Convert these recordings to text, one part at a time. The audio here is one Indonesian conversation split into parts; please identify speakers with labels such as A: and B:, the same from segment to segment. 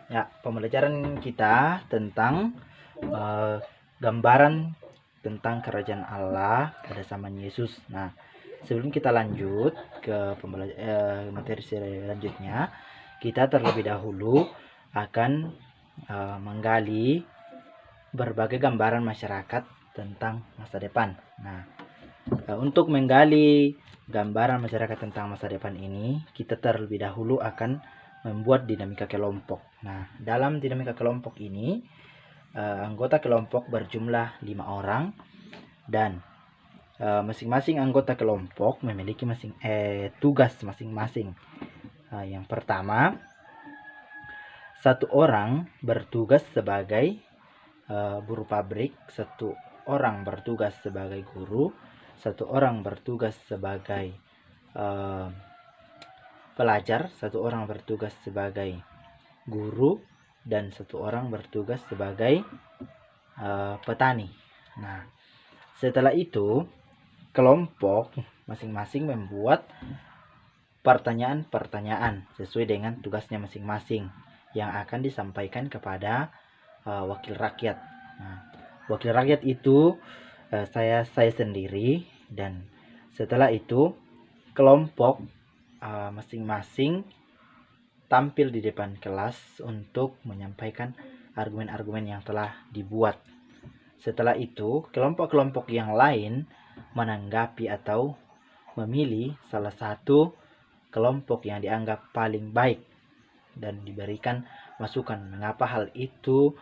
A: Ya, pembelajaran kita tentang gambaran tentang kerajaan Allah pada zaman Yesus. Nah, sebelum kita lanjut ke materi selanjutnya, kita terlebih dahulu akan menggali berbagai gambaran masyarakat tentang masa depan. Nah, untuk menggali gambaran masyarakat tentang masa depan ini, kita terlebih dahulu akan membuat dinamika kelompok. Nah, dalam dinamika kelompok ini, anggota kelompok berjumlah 5 orang dan masing-masing anggota kelompok memiliki tugas masing-masing. Yang pertama, satu orang bertugas sebagai buruh pabrik, satu orang bertugas sebagai guru, satu orang bertugas sebagai pelajar, satu orang bertugas sebagai guru, dan satu orang bertugas sebagai petani. Nah, setelah itu kelompok masing-masing membuat pertanyaan-pertanyaan sesuai dengan tugasnya masing-masing yang akan disampaikan kepada wakil rakyat. Nah, wakil rakyat itu saya sendiri, dan setelah itu kelompok masing-masing tampil di depan kelas untuk menyampaikan argumen-argumen yang telah dibuat. Setelah itu, kelompok-kelompok yang lain menanggapi atau memilih salah satu kelompok yang dianggap paling baik dan diberikan masukan mengapa hal itu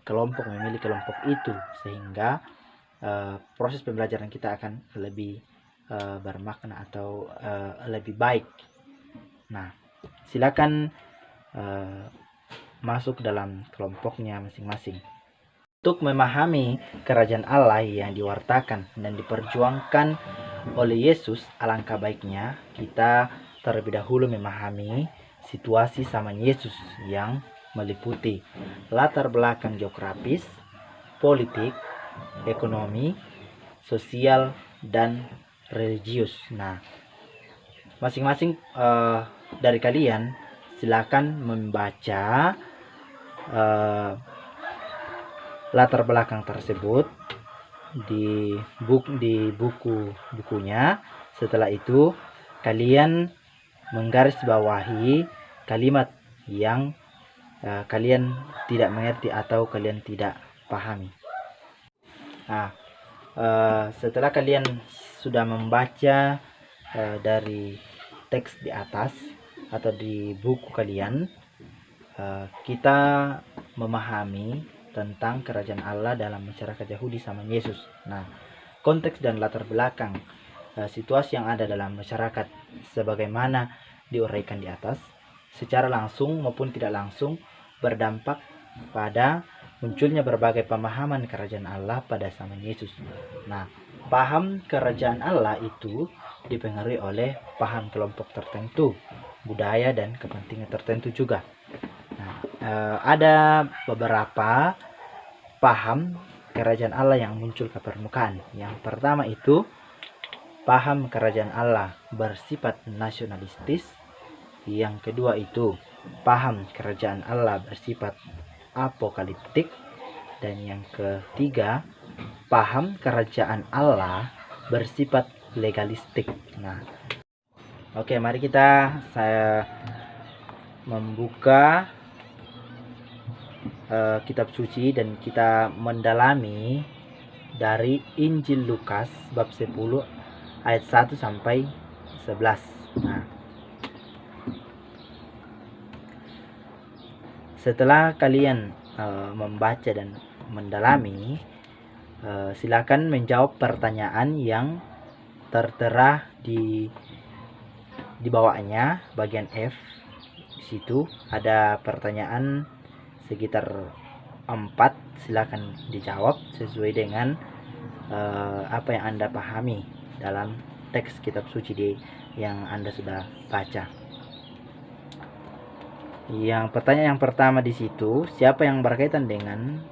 A: kelompok memilih kelompok itu, sehingga proses pembelajaran kita akan lebih bermakna atau lebih baik. Nah, silakan masuk dalam kelompoknya masing-masing. Untuk memahami kerajaan Allah yang diwartakan dan diperjuangkan oleh Yesus, alangkah baiknya kita terlebih dahulu memahami situasi zaman Yesus yang meliputi latar belakang geografis, politik, ekonomi, sosial, dan religius. Nah, masing-masing dari kalian silakan membaca latar belakang tersebut di bukunya. Setelah itu kalian menggarisbawahi kalimat yang kalian tidak mengerti atau kalian tidak pahami. Nah, setelah kalian sudah membaca dari teks di atas atau di buku kalian, kita memahami tentang kerajaan Allah dalam masyarakat Yahudi zaman Yesus. Nah, konteks dan latar belakang situasi yang ada dalam masyarakat sebagaimana diuraikan di atas, secara langsung maupun tidak langsung berdampak pada munculnya berbagai pemahaman kerajaan Allah pada zaman Yesus. Nah, paham kerajaan Allah itu dipengaruhi oleh paham kelompok tertentu, budaya, dan kepentingan tertentu juga. Nah, ada beberapa paham kerajaan Allah yang muncul ke permukaan. Yang pertama itu paham kerajaan Allah bersifat nasionalistis. Yang kedua itu paham kerajaan Allah bersifat apokaliptik. Dan yang ketiga, paham kerajaan Allah bersifat legalistik. Nah, oke, mari saya membuka kitab suci dan kita mendalami dari Injil Lukas bab 10 ayat 1 sampai 11. Nah, setelah kalian membaca dan mendalami, silakan menjawab pertanyaan yang tertera di bawahnya bagian F. Di situ ada pertanyaan sekitar 4. Silakan dijawab sesuai dengan apa yang Anda pahami dalam teks kitab suci yang Anda sudah baca. Yang pertanyaan yang pertama di situ, siapa yang berkaitan dengan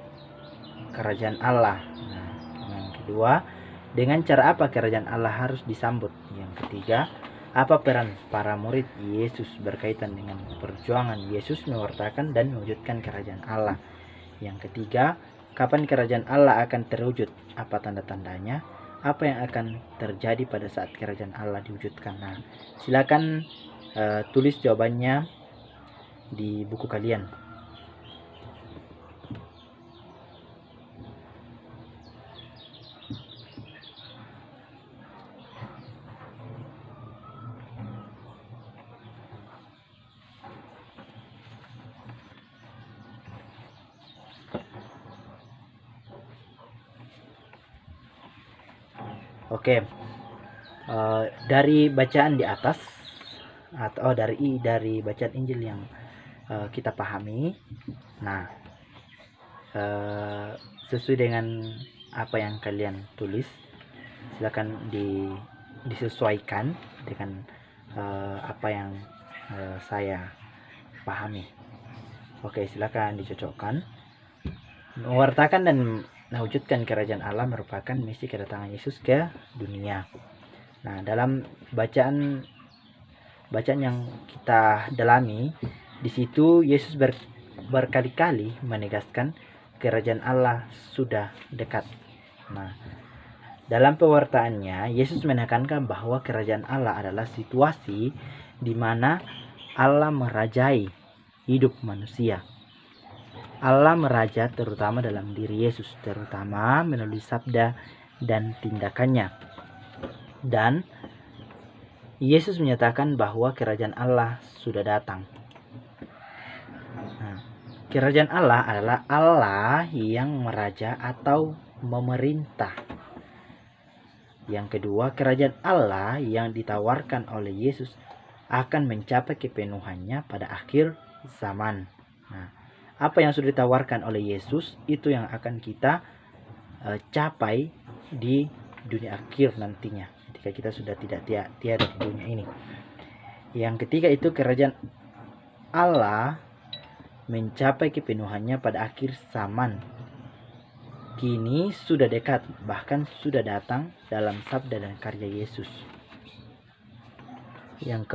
A: kerajaan Allah? Nah, yang kedua, dengan cara apa kerajaan Allah harus disambut? Yang ketiga, Apa peran para murid Yesus berkaitan dengan perjuangan Yesus mewartakan dan mewujudkan kerajaan Allah? Yang ketiga, kapan kerajaan Allah akan terwujud? Apa tanda-tandanya? Apa yang akan terjadi pada saat kerajaan Allah diwujudkan? Nah, silakan tulis jawabannya di buku kalian. Oke, dari bacaan di atas atau dari bacaan Injil yang kita pahami, nah sesuai dengan apa yang kalian tulis, silakan disesuaikan dengan apa yang saya pahami. Oke, silakan dicocokkan. Mewartakan dan mewujudkan kerajaan Allah merupakan misi kedatangan Yesus ke dunia. Nah, dalam bacaan yang kita dalami, di situ Yesus berkali-kali menegaskan kerajaan Allah sudah dekat. Nah, dalam pewartaannya, Yesus menekankan bahwa kerajaan Allah adalah situasi di mana Allah merajai hidup manusia. Allah meraja terutama dalam diri Yesus, terutama melalui sabda dan tindakannya. Dan Yesus menyatakan bahwa kerajaan Allah sudah datang. Nah, kerajaan Allah adalah Allah yang meraja atau memerintah. Yang kedua, kerajaan Allah yang ditawarkan oleh Yesus akan mencapai kepenuhannya pada akhir zaman. Nah, apa yang sudah ditawarkan oleh Yesus itu yang akan kita capai di dunia akhir nantinya, ketika kita sudah tidak tiada di dunia ini. Yang ketiga itu kerajaan Allah mencapai kepenuhannya pada akhir zaman. Kini sudah dekat, bahkan sudah datang dalam sabda dan karya Yesus. Yang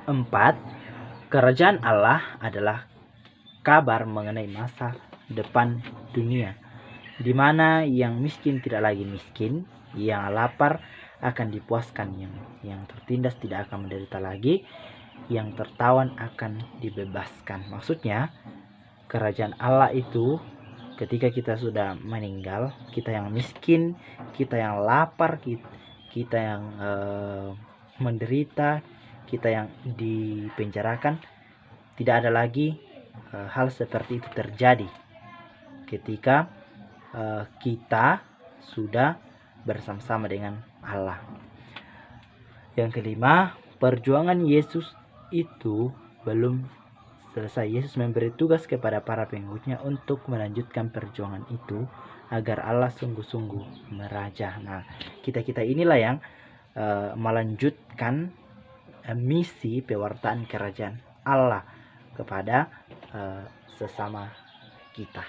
A: keempat, kerajaan Allah adalah kabar mengenai masa depan dunia, di mana yang miskin tidak lagi miskin, yang lapar akan dipuaskan, yang tertindas tidak akan menderita lagi, yang tertawan akan dibebaskan. Maksudnya, kerajaan Allah itu ketika kita sudah meninggal, kita yang miskin, kita yang lapar, kita yang menderita, kita yang dipenjarakan, tidak ada lagi hal seperti itu terjadi ketika kita sudah bersama-sama dengan Allah. Yang kelima, perjuangan Yesus itu belum selesai. Yesus memberi tugas kepada para pengikutnya untuk melanjutkan perjuangan itu agar Allah sungguh-sungguh meraja. Nah, kita inilah yang melanjutkan misi pewartaan kerajaan Allah kepada sesama kita.